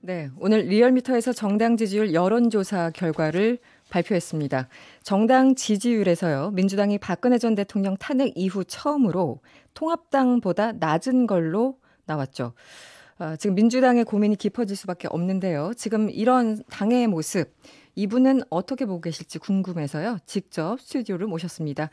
네, 오늘 리얼미터에서 정당 지지율 여론조사 결과를 발표했습니다. 정당 지지율에서요, 민주당이 박근혜 전 대통령 탄핵 이후 처음으로 통합당보다 낮은 걸로 나왔죠. 지금 민주당의 고민이 깊어질 수밖에 없는데요. 지금 이런 당의 모습, 이분은 어떻게 보고 계실지 궁금해서요. 직접 스튜디오를 모셨습니다.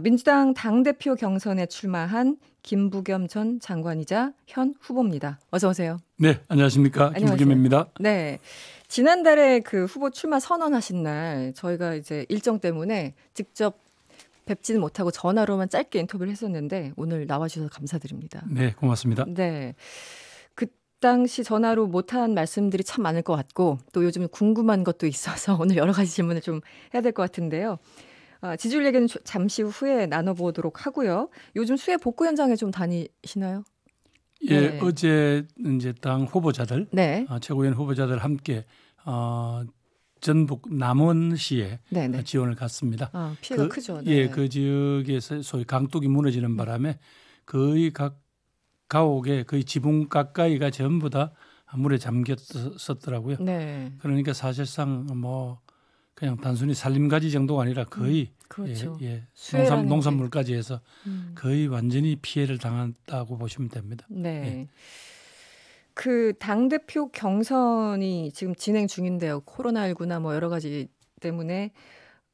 민주당 당대표 경선에 출마한 김부겸 전 장관이자 현 후보입니다. 어서 오세요. 네, 안녕하십니까. 김부겸입니다. 네, 지난달에 그 후보 출마 선언하신 날 저희가 이제 일정 때문에 직접 뵙지는 못하고 전화로만 짧게 인터뷰를 했었는데 오늘 나와주셔서 감사드립니다. 네, 고맙습니다. 네, 그 당시 전화로 못한 말씀들이 참 많을 것 같고 또 요즘 궁금한 것도 있어서 오늘 여러 가지 질문을 좀 해야 될 것 같은데요. 지지율 얘기는 잠시 후에 나눠보도록 하고요. 요즘 수해 복구 현장에 좀 다니시나요? 예, 네. 어제 이제 당 후보자들, 네. 최고위원 후보자들 함께 전북 남원시에 네네. 지원을 갔습니다. 피해가 크죠. 네. 예, 그 지역에서 소위 강둑이 무너지는 바람에 거의 각 가옥의 거의 지붕 가까이가 전부 다 물에 잠겼었더라고요. 네. 그러니까 사실상 뭐 그냥 단순히 살림가지 정도가 아니라 거의 그렇죠. 농산물까지 해서 거의 완전히 피해를 당했다고 보시면 됩니다. 네. 예. 그 당대표 경선이 지금 진행 중인데요. 코로나19나 뭐 여러 가지 때문에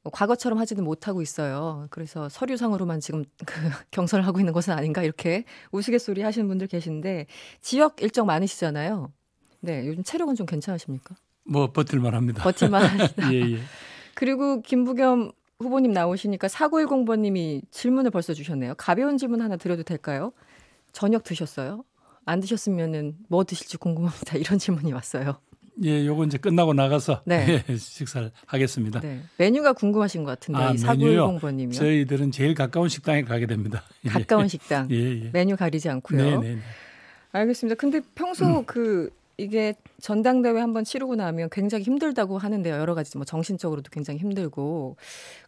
과거처럼 하지는 못하고 있어요. 그래서 서류상으로만 지금 그 경선을 하고 있는 것은 아닌가 이렇게 우스갯소리 하시는 분들 계신데 지역 일정 많으시잖아요. 네, 요즘 체력은 좀 괜찮으십니까? 뭐 버틸만 합니다. 버틸만 하시다. 예, 예. 그리고 김부겸 후보님 나오시니까 4910번님이 질문을 벌써 주셨네요. 가벼운 질문 하나 드려도 될까요? 저녁 드셨어요? 안 드셨으면은 뭐 드실지 궁금합니다. 이런 질문이 왔어요. 예, 요거 이제 끝나고 나가서 네. 식사를 하겠습니다. 네. 메뉴가 궁금하신 것 같은데 이 4910번님이요. 저희들은 제일 가까운 식당에 가게 됩니다. 가까운 식당. 예, 예. 메뉴 가리지 않고요. 네. 알겠습니다. 근데 평소 이게 전당대회 한번 치르고 나면 굉장히 힘들다고 하는데요. 여러 가지 뭐 정신적으로도 굉장히 힘들고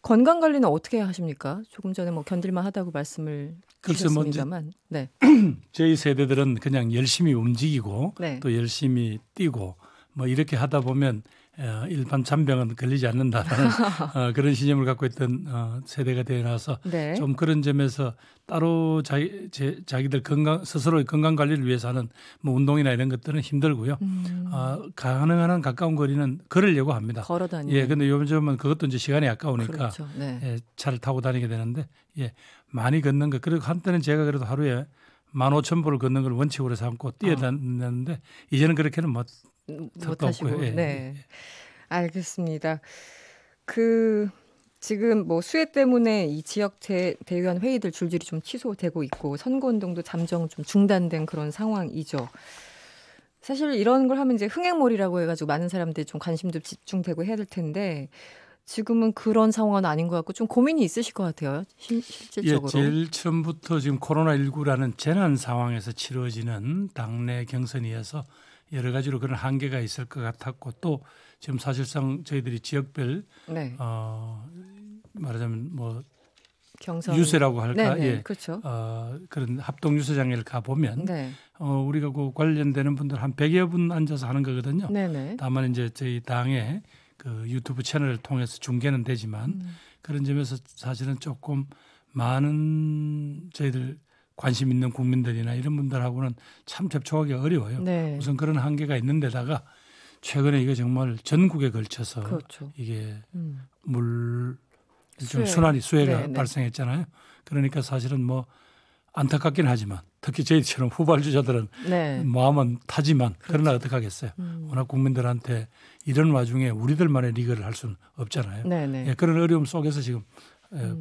건강 관리는 어떻게 하십니까? 조금 전에 뭐 견딜만 하다고 말씀을 주셨습니다만. 네. 저희 세대들은 그냥 열심히 움직이고 네. 또 열심히 뛰고 뭐 이렇게 하다 보면 일반 잔병은 걸리지 않는다라는 그런 신념을 갖고 있던 세대가 되어나서 네. 좀 그런 점에서 따로 자기들 스스로의 건강 관리를 위해서 하는 뭐 운동이나 이런 것들은 힘들고요. 가능한 한 가까운 거리는 걸으려고 합니다. 걸어 다니는. 예, 근데 요즘은 그것도 이제 시간이 아까우니까 그렇죠. 네. 예, 차를 타고 다니게 되는데 많이 걷는 거. 그리고 한때는 제가 그래도 하루에 15,000보를 걷는 걸 원칙으로 삼고 뛰어다녔는데 이제는 그렇게는 못하시고. 예. 네. 알겠습니다. 지금 뭐 수해 때문에 이 지역 대의원 회의들 줄줄이 좀 취소되고 있고 선거운동도 잠정 좀 중단된 그런 상황이죠. 사실 이런 걸 하면 이제 흥행몰이라고 해가지고 많은 사람들이 좀 관심도 집중되고 해야 될 텐데 지금은 그런 상황은 아닌 것 같고 좀 고민이 있으실 것 같아요. 실질적으로. 예, 제일 처음부터 지금 코로나19라는 재난 상황에서 치러지는 당내 경선이어서 여러 가지로 그런 한계가 있을 것 같았고 또 지금 사실상 저희들이 지역별 네. 말하자면 뭐 경선 유세라고 할까, 네네, 예, 그렇죠. 그런 합동 유세장에 가 보면 네. 우리가 그 관련되는 분들 한 100여 분 앉아서 하는 거거든요. 네네. 다만 이제 저희 당의 그 유튜브 채널을 통해서 중계는 되지만 그런 점에서 사실은 조금 많은 저희들 관심 있는 국민들이나 이런 분들하고는 참 접촉하기 어려워요. 네. 우선 그런 한계가 있는데다가 최근에 이게 정말 전국에 걸쳐서 그렇죠. 이게 수해가 네네. 발생했잖아요. 그러니까 사실은 뭐 안타깝긴 하지만 특히 저희처럼 후발주자들은 네. 마음은 타지만 그렇죠. 그러나 어떡하겠어요. 워낙 국민들한테 이런 와중에 우리들만의 리그를 할 수는 없잖아요. 네네. 예, 그런 어려움 속에서 지금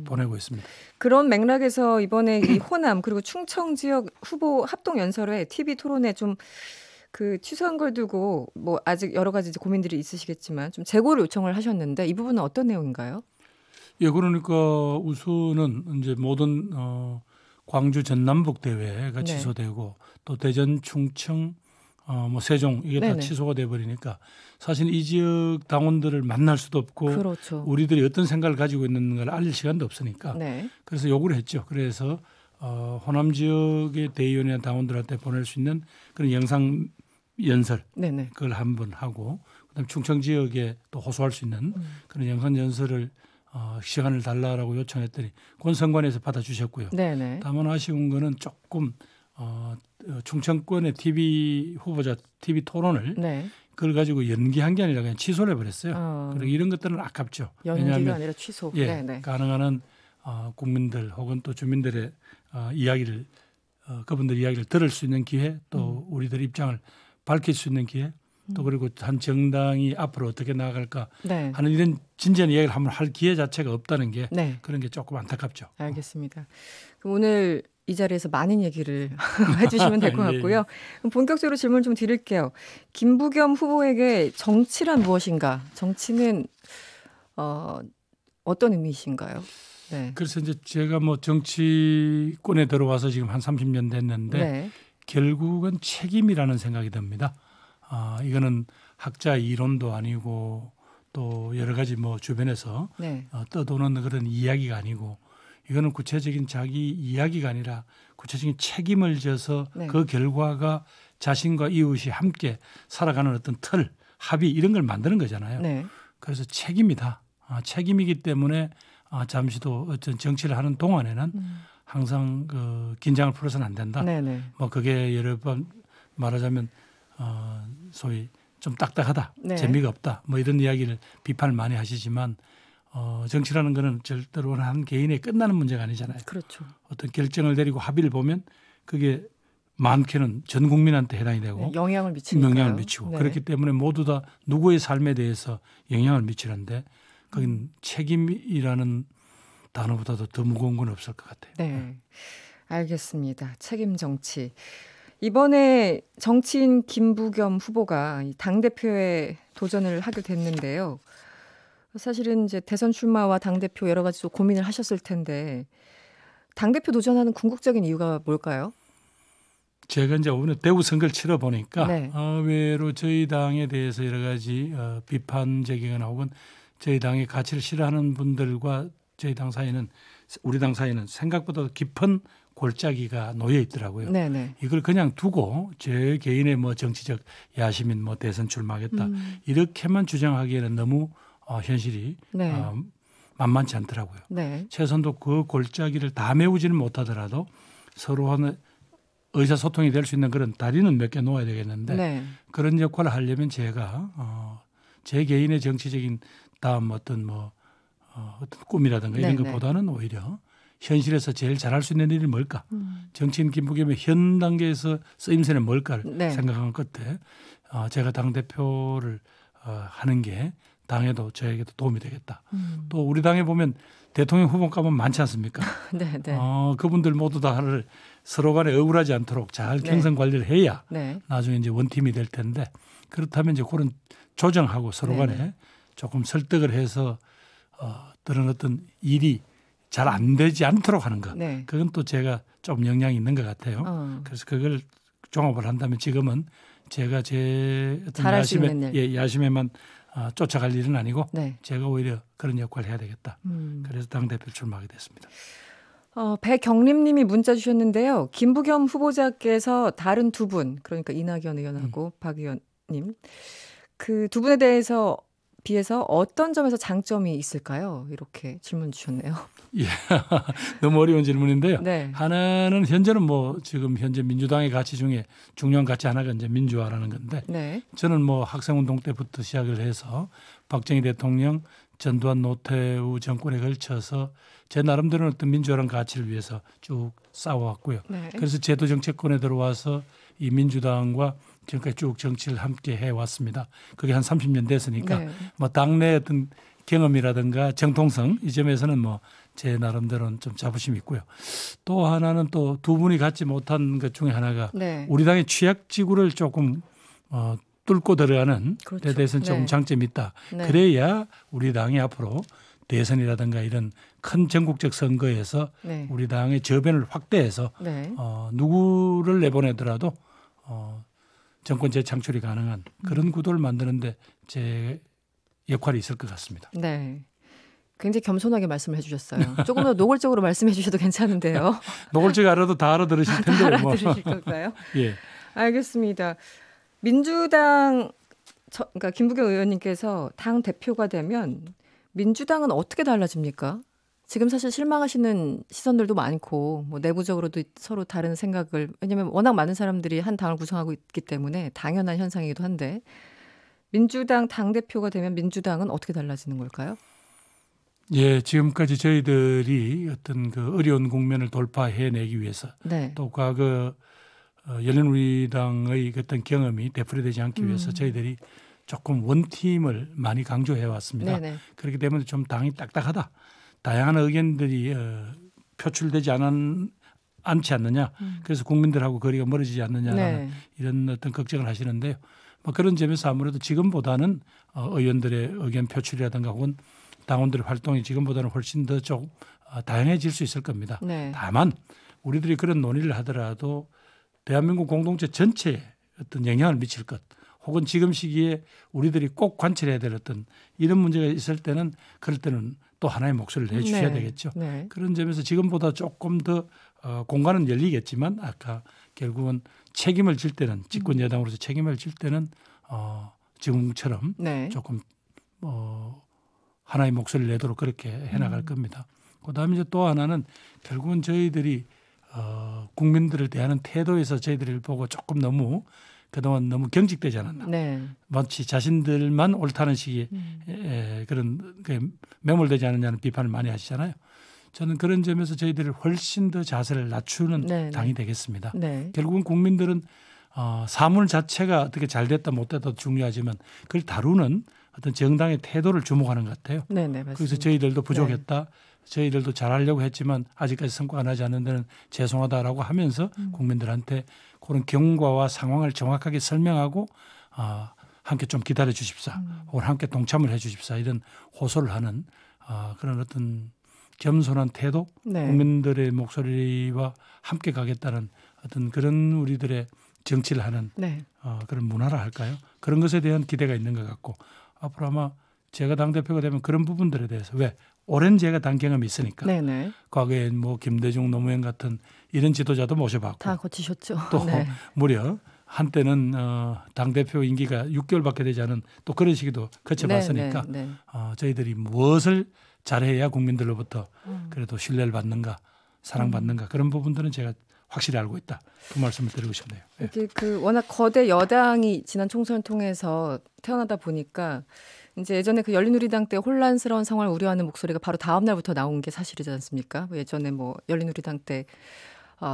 보내고 있습니다. 그런 맥락에서 이번에 이 호남 그리고 충청 지역 후보 합동 연설회 TV 토론회 좀 취소한 걸 두고 뭐 아직 여러 가지 고민들이 있으시겠지만 좀 재고를 요청을 하셨는데 이 부분은 어떤 내용인가요? 예, 그러니까 우선은 이제 모든 광주 전남북 대회가 네. 취소되고 또 대전 충청 뭐 세종 이게 네네. 다 취소가 돼 버리니까 사실 이 지역 당원들을 만날 수도 없고 그렇죠. 우리들이 어떤 생각을 가지고 있는 걸 알릴 시간도 없으니까 네. 그래서 요구를 했죠. 그래서 호남 지역의 대의원이나 당원들한테 보낼 수 있는 그런 영상 연설 네네. 그걸 한번 하고 그다음에 충청 지역에 또 호소할 수 있는 그런 영상 연설을 시간을 달라라고 요청했더니 권선관에서 받아주셨고요. 네네. 다만 아쉬운 거는 조금 충청권의 TV 후보자 TV 토론을 네. 그걸 가지고 연기한 게 아니라 그냥 취소를 해버렸어요. 그리고 이런 것들은 아깝죠. 연기가 왜냐하면 아니라 취소. 예, 네네. 가능한 한 국민들 혹은 또 주민들의 이야기를 그분들 이야기를 들을 수 있는 기회 또 우리들 입장을 밝힐 수 있는 기회 또 그리고 한 정당이 앞으로 어떻게 나아갈까 네. 하는 이런 진지한 이야기를 한번 할 기회 자체가 없다는 게 네. 그런 게 조금 안타깝죠. 알겠습니다. 그럼 오늘 이 자리에서 많은 얘기를 해주시면 될 것 같고요. 그럼 본격적으로 질문 좀 드릴게요. 김부겸 후보에게 정치란 무엇인가? 정치는 어떤 의미이신가요? 네. 그래서 이제 제가 뭐 정치권에 들어와서 지금 한 30년 됐는데 네. 결국은 책임이라는 생각이 듭니다. 이거는 학자 이론도 아니고 또 여러 가지 뭐 주변에서 네. 떠도는 그런 이야기가 아니고 이거는 구체적인 자기 이야기가 아니라 구체적인 책임을 져서 네. 그 결과가 자신과 이웃이 함께 살아가는 어떤 틀, 합의 이런 걸 만드는 거잖아요. 네. 그래서 책임이다. 책임이기 때문에 잠시도 어떤 정치를 하는 동안에는 항상 그 긴장을 풀어서는 안 된다. 네네. 뭐 그게 여러 번 말하자면 소위 좀 딱딱하다, 네. 재미가 없다, 뭐 이런 이야기를 비판을 많이 하시지만 정치라는 거는 절대로 한 개인의 끝나는 문제가 아니잖아요. 그렇죠. 어떤 결정을 내리고 합의를 보면 그게 많게는 전 국민한테 해당이 되고 네, 영향을 미치니까요. 영향을 미치고 네. 그렇기 때문에 모두 다 누구의 삶에 대해서 영향을 미치는데 거긴 책임이라는 단어보다도 더 무거운 건 없을 것 같아요. 네, 알겠습니다. 책임 정치. 이번에 정치인 김부겸 후보가 당대표에 도전을 하게 됐는데요. 사실은 이제 대선 출마와 당대표 여러 가지 또 고민을 하셨을 텐데 당대표 도전하는 궁극적인 이유가 뭘까요? 제가 이제 오늘 대구 선거를 치러 보니까 네. 의외로 저희 당에 대해서 여러 가지 비판적이거나 혹은 저희 당의 가치를 싫어하는 분들과 저희 당 사이는 우리 당 사이는 생각보다 깊은 골짜기가 놓여 있더라고요. 네네. 이걸 그냥 두고 제 개인의 뭐 정치적 야심인 뭐 대선 출마하겠다 이렇게만 주장하기에는 너무 현실이 네. 만만치 않더라고요. 네. 최선도 그 골짜기를 다 메우지는 못하더라도 서로 하는 의사소통이 될 수 있는 그런 다리는 몇 개 놓아야 되겠는데 네. 그런 역할을 하려면 제가 제 개인의 정치적인 다음 어떤 꿈이라든가 이런 네네. 것보다는 오히려 현실에서 제일 잘할 수 있는 일이 뭘까? 정치인 김부겸의 현 단계에서 쓰임새는 뭘까를 네. 생각한 끝에 제가 당대표를 하는 게 당에도 저에게도 도움이 되겠다. 또 우리 당에 보면 대통령 후보가면 많지 않습니까? 네. 네. 그분들 모두 다를 서로 간에 억울하지 않도록 잘 네. 경선 관리를 해야 네. 나중에 이제 원팀이 될 텐데 그렇다면 이제 그런 조정하고 서로 간에 네네. 조금 설득을 해서 그런 어떤 일이 잘 안 되지 않도록 하는 것. 네. 그건 또 제가 좀 영향이 있는 것 같아요. 그래서 그걸 종합을 한다면 지금은 제가 제 어떤 잘할 수 있는 일. 야심에만 쫓아갈 일은 아니고 네. 제가 오히려 그런 역할을 해야 되겠다. 그래서 당대표 출마하게 됐습니다. 배경림님이 문자 주셨는데요. 김부겸 후보자께서 다른 두 분, 그러니까 이낙연 의원하고 박 의원님, 그 두 분에 대해서 비해서 어떤 점에서 장점이 있을까요? 이렇게 질문 주셨네요. 예, 너무 어려운 질문인데요. 네. 하나는 현재는 뭐 지금 현재 민주당의 가치 중에 중요한 가치 하나가 이제 민주화라는 건데 네. 저는 뭐 학생운동 때부터 시작을 해서 박정희 대통령, 전두환, 노태우 정권에 걸쳐서 제 나름대로는 어떤 민주화라는 가치를 위해서 쭉 싸워왔고요. 네. 그래서 제도 정치권에 들어와서 이 민주당과 지금까지 쭉 정치를 함께 해왔습니다. 그게 한 30년 됐으니까 네. 뭐 당내 어떤 경험이라든가 정통성 이 점에서는 뭐 제 나름대로는 좀 자부심이 있고요. 또 하나는 또 두 분이 갖지 못한 것 중에 하나가 네. 우리 당의 취약지구를 조금 뚫고 들어가는 그렇죠. 데 대해서는 조금 네. 장점이 있다. 네. 그래야 우리 당이 앞으로 대선이라든가 이런 큰 전국적 선거에서 네. 우리 당의 저변을 확대해서 네. 누구를 내보내더라도 정권 재창출이 가능한 그런 구도를 만드는데 제 역할이 있을 것 같습니다. 네. 굉장히 겸손하게 말씀을 해주셨어요. 조금 더 노골적으로 말씀해 주셔도 괜찮은데요. 노골적이 알아도 다 알아들으실 텐데. 다 알아들으실 걸까요? 예. 알겠습니다. 민주당 그러니까 김부겸 의원님께서 당 대표가 되면 민주당은 어떻게 달라집니까? 지금 사실 실망하시는 시선들도 많고 뭐 내부적으로도 서로 다른 생각을 왜냐하면 워낙 많은 사람들이 한 당을 구성하고 있기 때문에 당연한 현상이기도 한데 민주당 당대표가 되면 민주당은 어떻게 달라지는 걸까요? 예, 지금까지 저희들이 어떤 그 어려운 국면을 돌파해내기 위해서 네. 또 과거 열린우리당의 어떤 경험이 되풀이되지 않기 위해서 저희들이 조금 원팀을 많이 강조해 왔습니다. 네네. 그렇기 때문에 좀 당이 딱딱하다. 다양한 의견들이 표출되지 않지 않느냐. 그래서 국민들하고 거리가 멀어지지 않느냐라는 이런 어떤 걱정을 하시는데요. 뭐 그런 점에서 아무래도 지금보다는 의원들의 의견 표출이라든가 혹은 당원들의 활동이 지금보다는 훨씬 더 좀 다양해질 수 있을 겁니다. 네. 다만 우리들이 그런 논의를 하더라도 대한민국 공동체 전체에 어떤 영향을 미칠 것 혹은 지금 시기에 우리들이 꼭 관철해야 될 어떤 이런 문제가 있을 때는 그럴 때는 또 하나의 목소리를 내주셔야 되겠죠. 네. 그런 점에서 지금보다 조금 더 공간은 열리겠지만 아까 결국은 책임을 질 때는 집권 여당으로서 책임을 질 때는 지금처럼 조금 하나의 목소리를 내도록 그렇게 해나갈 겁니다. 그다음에 이제 또 하나는 결국은 저희들이 국민들을 대하는 태도에서 저희들을 보고 조금 너무 그동안 너무 경직되지 않았나. 마치 자신들만 옳다는 식의 그런 매몰되지 않느냐는 비판을 많이 하시잖아요. 저는 그런 점에서 저희들이 훨씬 더 자세를 낮추는 당이 되겠습니다. 결국은 국민들은 사물 자체가 어떻게 잘 됐다 못 됐다도 중요하지만 그걸 다루는 어떤 정당의 태도를 주목하는 것 같아요. 그래서 저희들도 부족했다. 저희들도 잘하려고 했지만 아직까지 성과가 나지 않는 데는 죄송하다라고 하면서 국민들한테 그런 경과와 상황을 정확하게 설명하고 함께 좀 기다려 주십사 혹은 함께 동참을 해 주십사 이런 호소를 하는 그런 어떤 겸손한 태도 국민들의 목소리와 함께 가겠다는 어떤 그런 우리들의 정치를 하는 그런 문화라 할까요? 그런 것에 대한 기대가 있는 것 같고 앞으로 아마 제가 당대표가 되면 그런 부분들에 대해서 왜 오랜 제가 당 경험이 있으니까 과거에 뭐 김대중 노무현 같은 이런 지도자도 모셔봤고 다 거치셨죠. 또 무려 한때는 당대표 임기가 6개월밖에 되지 않은 또 그런 시기도 거쳐봤으니까 저희들이 무엇을 잘해야 국민들로부터 그래도 신뢰를 받는가 사랑받는가 그런 부분들은 제가 확실히 알고 있다. 그 말씀을 드리고 싶네요. 이게 워낙 거대 여당이 지난 총선을 통해서 태어나다 보니까 이제 예전에 그 열린우리당 때 혼란스러운 상황을 우려하는 목소리가 바로 다음 날부터 나온 게 사실이지 않습니까? 예전에 뭐 열린우리당 때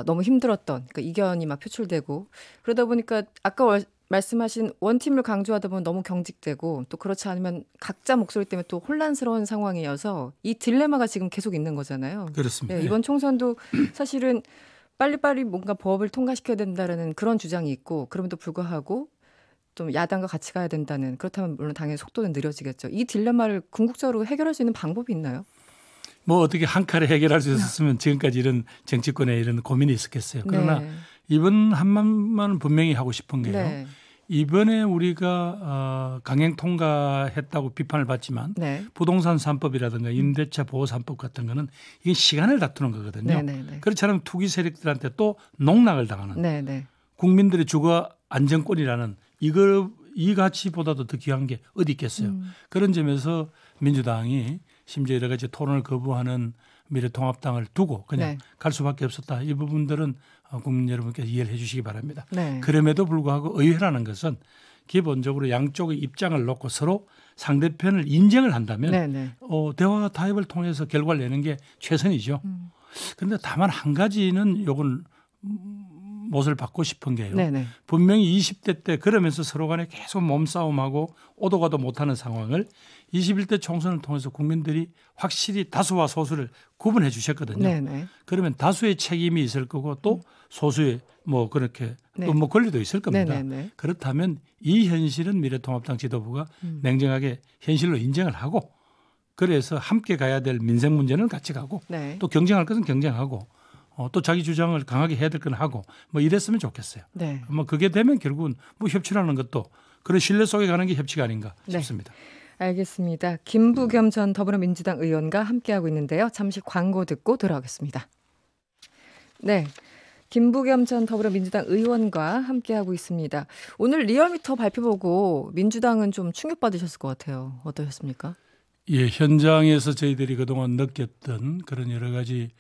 너무 힘들었던 그러니까 이견이 막 표출되고 그러다 보니까 아까 말씀하신 원팀을 강조하다 보면 너무 경직되고 또 그렇지 않으면 각자 목소리 때문에 또 혼란스러운 상황이어서 이 딜레마가 지금 계속 있는 거잖아요. 그렇습니다. 이번 총선도 사실은 빨리빨리 뭔가 법을 통과시켜야 된다는 그런 주장이 있고 그럼에도 불구하고 좀 야당과 같이 가야 된다는 그렇다면 물론 당연히 속도는 느려지겠죠. 이 딜레마를 궁극적으로 해결할 수 있는 방법이 있나요? 뭐 어떻게 한 칼에 해결할 수 있었으면 지금까지 이런 정치권에 이런 고민이 있었겠어요. 그러나 이번 한마디만 분명히 하고 싶은 게요. 이번에 우리가 강행 통과했다고 비판을 받지만 부동산 3법이라든가 임대차 보호 3법 같은 거는 이게 시간을 다투는 거거든요. 그렇지 않으면 투기 세력들한테 또 농락을 당하는 국민들의 주거 안정권이라는 이 가치보다도 더 귀한 게 어디 있겠어요. 그런 점에서 민주당이 심지어 여러 가지 토론을 거부하는 미래통합당을 두고 그냥 갈 수밖에 없었다. 이 부분들은 국민 여러분께서 이해를 해 주시기 바랍니다. 그럼에도 불구하고 의회라는 것은 기본적으로 양쪽의 입장을 놓고 서로 상대편을 인정을 한다면 대화와 타협을 통해서 결과를 내는 게 최선이죠. 그런데 다만 한 가지는 요건 못을 받고 싶은 게요. 분명히 20대 때 그러면서 서로 간에 계속 몸싸움하고 오도 가도 못하는 상황을 21대 총선을 통해서 국민들이 확실히 다수와 소수를 구분해 주셨거든요. 그러면 다수의 책임이 있을 거고 또 소수의 뭐 그렇게 또 뭐 권리도 있을 겁니다. 그렇다면 이 현실은 미래통합당 지도부가 냉정하게 현실로 인정을 하고 그래서 함께 가야 될 민생 문제는 같이 가고 또 경쟁할 것은 경쟁하고 또 자기 주장을 강하게 해야 될 건 하고 뭐 이랬으면 좋겠어요. 뭐 그게 되면 결국은 뭐 협치라는 것도 그런 신뢰 속에 가는 게 협치가 아닌가 싶습니다. 알겠습니다. 김부겸 전 더불어민주당 의원과 함께하고 있는데요. 잠시 광고 듣고 돌아오겠습니다. 김부겸 전 더불어민주당 의원과 함께하고 있습니다. 오늘 리얼미터 발표 보고 민주당은 좀 충격받으셨을 것 같아요. 어떠셨습니까? 예, 현장에서 저희들이 그동안 느꼈던 그런 여러 가지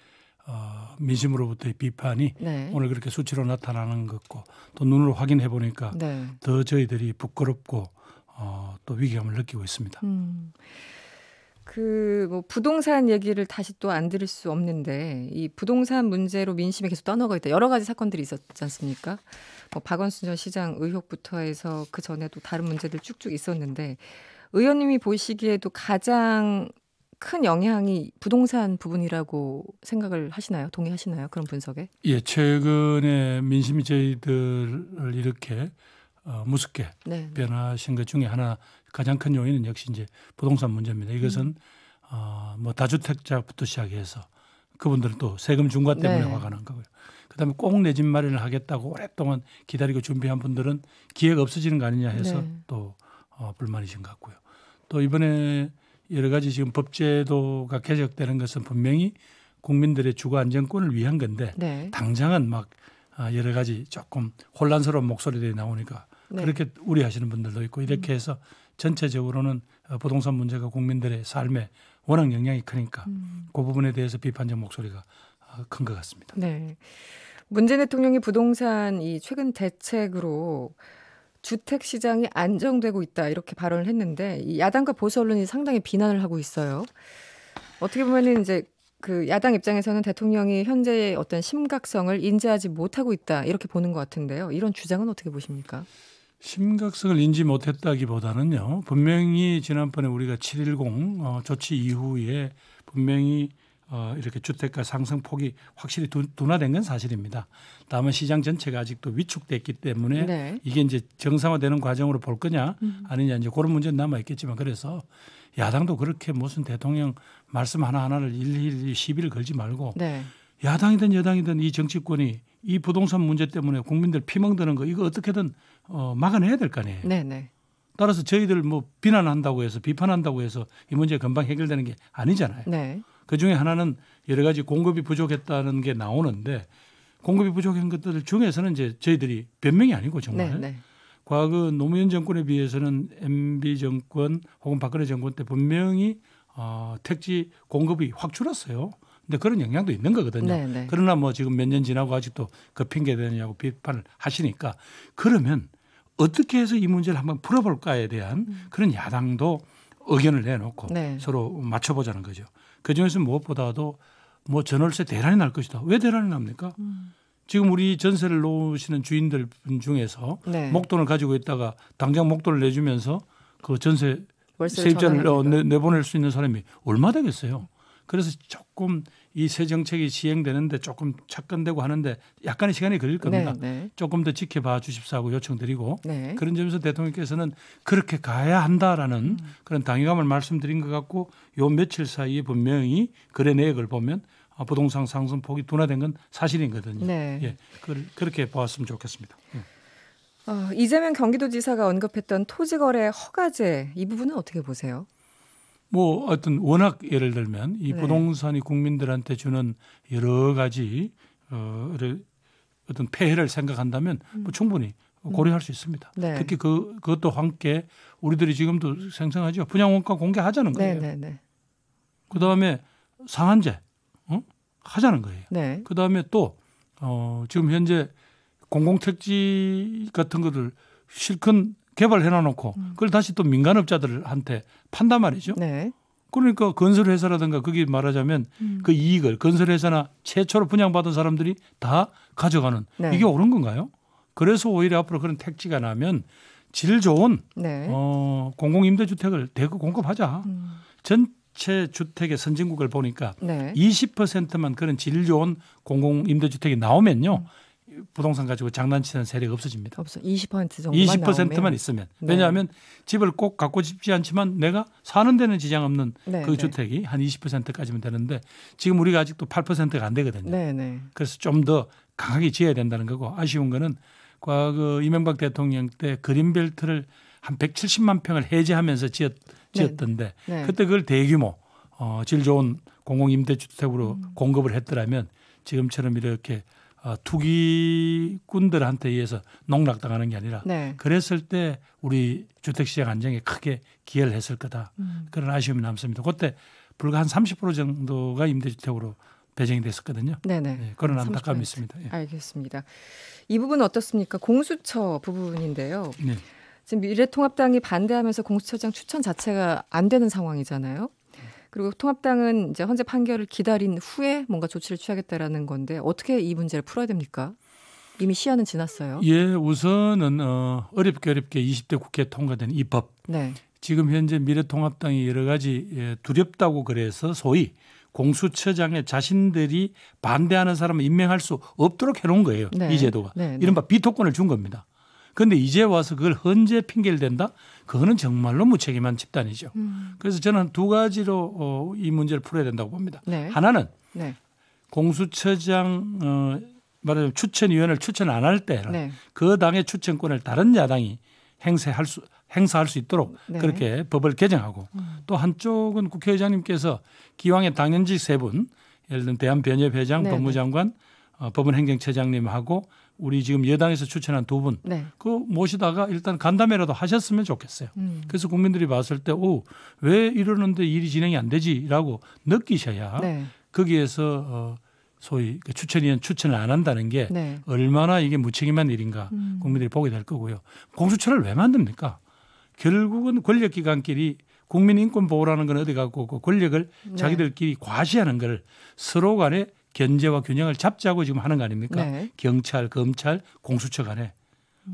민심으로부터의 비판이 네. 오늘 그렇게 수치로 나타나는 것고 또 눈으로 확인해 보니까 네. 더 저희들이 부끄럽고 또 위기감을 느끼고 있습니다. 뭐 부동산 얘기를 다시 또 안 들을 수 없는데 이 부동산 문제로 민심이 계속 떠나고 있다. 여러 가지 사건들이 있었지 않습니까? 뭐 박원순 전 시장 의혹부터 해서 그 전에도 다른 문제들 쭉쭉 있었는데 의원님이 보시기에도 가장 큰 영향이 부동산 부분이라고 생각을 하시나요? 동의하시나요? 그런 분석에? 예, 최근에 민심이 저희들을 이렇게 무섭게 네. 변하신 것 중에 하나 가장 큰 요인은 역시 이제 부동산 문제입니다. 이것은 뭐 다주택자부터 시작해서 그분들은 또 세금 중과 때문에 네. 화가 난 거고요. 그다음에 꼭 내 집 마련을 하겠다고 오랫동안 기다리고 준비한 분들은 기회가 없어지는 거 아니냐 해서 네. 또 불만이신 것 같고요. 또 이번에 여러 가지 지금 법제도가 개정되는 것은 분명히 국민들의 주거 안정권을 위한 건데 네. 당장은 막 여러 가지 조금 혼란스러운 목소리들이 나오니까 네. 그렇게 우려하시는 분들도 있고 이렇게 해서 전체적으로는 부동산 문제가 국민들의 삶에 워낙 영향이 크니까 그 부분에 대해서 비판적 목소리가 큰 것 같습니다. 네. 문재인 대통령이 부동산 이 최근 대책으로 주택 시장이 안정되고 있다 이렇게 발언을 했는데 이 야당과 보수 언론이 상당히 비난을 하고 있어요. 어떻게 보면은 이제 그 야당 입장에서는 대통령이 현재의 어떤 심각성을 인지하지 못하고 있다 이렇게 보는 것 같은데요. 이런 주장은 어떻게 보십니까? 심각성을 인지 못했다기보다는요. 분명히 지난번에 우리가 7.10 조치 이후에 분명히 이렇게 주택가 상승폭이 확실히 둔화된 건 사실입니다. 다만 시장 전체가 아직도 위축됐기 때문에 네. 이게 이제 정상화되는 과정으로 볼 거냐 아니냐 이제 그런 문제는 남아 있겠지만 그래서 야당도 그렇게 무슨 대통령 말씀 하나하나를 일일이 시비를 걸지 말고 네. 야당이든 여당이든 이 정치권이 이 부동산 문제 때문에 국민들 피멍드는 거 이거 어떻게든 막아내야 될 거 아니에요. 네네. 따라서 저희들 뭐 비난한다고 해서 비판한다고 해서 이 문제 금방 해결되는 게 아니잖아요. 네. 그중에 하나는 여러 가지 공급이 부족했다는 게 나오는데 공급이 부족한 것들 중에서는 이제 저희들이 변명이 아니고 정말 네네. 과거 노무현 정권에 비해서는 MB 정권 혹은 박근혜 정권 때 분명히 택지 공급이 확 줄었어요. 근데 그런 영향도 있는 거거든요. 네네. 그러나 뭐 지금 몇 년 지나고 아직도 그 핑계 대느냐고 비판을 하시니까 그러면 어떻게 해서 이 문제를 한번 풀어볼까에 대한 그런 야당도 의견을 내놓고 네. 서로 맞춰보자는 거죠. 그중에서 무엇보다도 뭐 전월세 대란이 날 것이다. 왜 대란이 납니까? 지금 우리 전세를 놓으시는 주인들 중에서 네. 목돈을 가지고 있다가 당장 목돈을 내주면서 그 전세 세입자를 내보낼 수 있는 사람이 얼마 되겠어요. 그래서 조금 이 새 정책이 시행되는데 조금 착근되고 하는데 약간의 시간이 걸릴 겁니다. 네, 네. 조금 더 지켜봐 주십사 하고 요청드리고 네. 그런 점에서 대통령께서는 그렇게 가야 한다라는 그런 당위감을 말씀드린 것 같고 요 며칠 사이에 분명히 거래 내역을 보면 부동산 상승폭이 둔화된 건 사실이거든요. 네. 예, 그렇게 보았으면 좋겠습니다. 이재명 경기도지사가 언급했던 토지거래 허가제 이 부분은 어떻게 보세요? 뭐 어떤 워낙 예를 들면 이 부동산이 국민들한테 주는 여러 가지 어떤 폐해를 생각한다면 뭐 충분히 고려할 수 있습니다. 네. 특히 그것도 함께 우리들이 지금도 생생하죠. 분양원가 공개하자는 거예요. 네, 네, 네. 그다음에 상한제 하자는 거예요. 네. 그다음에 또 지금 현재 공공택지 같은 거를 실컷 개발해놔놓고 그걸 다시 또 민간업자들한테 판단 말이죠. 네. 그러니까 건설회사라든가 그게 말하자면 그 이익을 건설회사나 최초로 분양받은 사람들이 다 가져가는 네. 이게 옳은 건가요? 그래서 오히려 앞으로 그런 택지가 나면 질 좋은 네. 공공임대주택을 대거 공급하자. 전체 주택의 선진국을 보니까 네. 20%만 그런 질 좋은 공공임대주택이 나오면요. 부동산 가지고 장난치는 세력이 없어집니다. 없어. 20% 정도만 20%만 나오면. 있으면. 왜냐하면 집을 꼭 갖고 싶지 않지만 내가 사는 데는 지장 없는 네, 그 네. 주택이 한 20%까지면 되는데 지금 우리가 아직도 8%가 안 되거든요. 네, 네. 그래서 좀 더 강하게 지어야 된다는 거고 아쉬운 거는 과거 이명박 대통령 때 그린벨트를 한 170만 평을 해제하면서 지었던데 네, 네. 그때 그걸 대규모 질 좋은 공공임대주택으로 공급을 했더라면 지금처럼 이렇게 투기꾼들한테 의해서 농락당하는 게 아니라 네. 그랬을 때 우리 주택시장 안정에 크게 기여를 했을 거다. 그런 아쉬움이 남습니다. 그때 불과 한 30% 정도가 임대주택으로 배정이 됐었거든요. 네네. 네, 그런 안타까움이 30%. 있습니다. 예. 알겠습니다. 이 부분은 어떻습니까? 공수처 부분인데요. 네. 지금 미래통합당이 반대하면서 공수처장 추천 자체가 안 되는 상황이잖아요. 그리고 통합당은 이제 헌재 판결을 기다린 후에 뭔가 조치를 취하겠다라는 건데 어떻게 이 문제를 풀어야 됩니까? 이미 시한은 지났어요. 예, 우선은 어렵게 20대 국회에 통과된 이 법. 네. 지금 현재 미래통합당이 여러 가지 두렵다고 그래서 소위 공수처장에 자신들이 반대하는 사람을 임명할 수 없도록 해놓은 거예요. 네. 이 제도가. 네. 이른바 비토권을 준 겁니다. 그런데 이제 와서 그걸 헌재 핑계를 댄다? 그거는 정말로 무책임한 집단이죠. 그래서 저는 두 가지로 이 문제를 풀어야 된다고 봅니다. 네. 하나는 네. 공수처장 말하자면 추천위원을 추천 안 할 때 네. 그 당의 추천권을 다른 야당이 행사할 수 있도록 네. 그렇게 법을 개정하고 또 한쪽은 국회의장님께서 기왕에 당연직 세 분 예를 들면 대한변협회장, 네. 법무장관, 법원행정처장님하고 우리 지금 여당에서 추천한 두 분 네. 그 모시다가 일단 간담회라도 하셨으면 좋겠어요. 그래서 국민들이 봤을 때 왜 이러는데 일이 진행이 안 되지라고 느끼셔야 네. 거기에서 소위 추천위원 추천을 안 한다는 게 네. 얼마나 이게 무책임한 일인가 국민들이 보게 될 거고요. 공수처를 왜 만듭니까? 결국은 권력기관끼리 국민인권보호라는 건 어디 가고 그 권력을 네. 자기들끼리 과시하는 걸 서로 간에 견제와 균형을 잡자고 지금 하는 거 아닙니까? 네. 경찰, 검찰, 공수처 간에.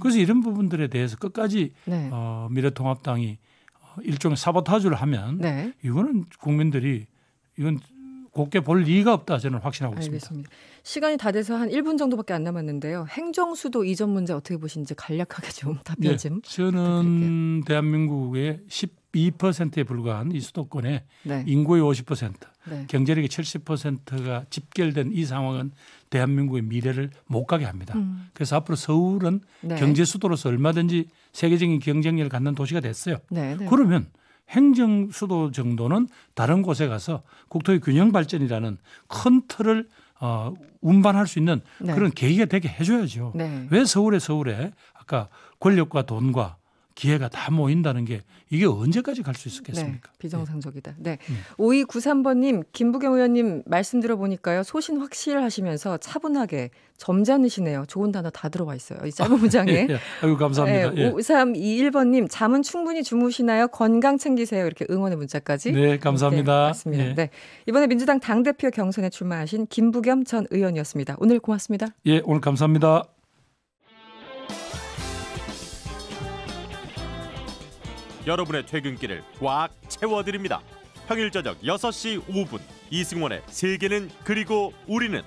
그래서 이런 부분들에 대해서 끝까지 네. 미래통합당이 일종의 사보타주를 하면 네. 이거는 국민들이 이건 곱게 볼 리가 없다 저는 확신하고 있습니다. 알겠습니다. 시간이 다 돼서 한 1분 정도밖에 안 남았는데요. 행정수도 이전 문제 어떻게 보시는지 간략하게 좀 답변 좀 저는 대한민국의 12%에 불과한 이 수도권에 네. 인구의 50%, 네. 경제력의 70%가 집결된 이 상황은 대한민국의 미래를 못 가게 합니다. 그래서 앞으로 서울은 네. 경제 수도로서 얼마든지 세계적인 경쟁력을 갖는 도시가 됐어요. 네. 네. 그러면 행정 수도 정도는 다른 곳에 가서 국토의 균형 발전이라는 큰 틀을 운반할 수 있는 네. 그런 계기가 되게 해줘야죠. 네. 왜 서울에 아까 권력과 돈과 기회가 다 모인다는 게 이게 언제까지 갈 수 있었겠습니까? 네, 비정상적이다. 네. 5293번님, 김부겸 의원님 말씀 들어보니까요. 소신 확실하시면서 차분하게 점잖으시네요. 좋은 단어 다 들어와 있어요. 이 짧은 문장에. 예. 아유, 감사합니다. 네, 5321번님, 잠은 충분히 주무시나요? 건강 챙기세요. 이렇게 응원의 문자까지. 네, 감사합니다. 맞습니다. 예. 네. 이번에 민주당 당대표 경선에 출마하신 김부겸 전 의원이었습니다. 오늘 고맙습니다. 예, 오늘 감사합니다. 여러분의 퇴근길을 꽉 채워드립니다. 평일 저녁 6시 5분 이승원의 세계는 그리고 우리는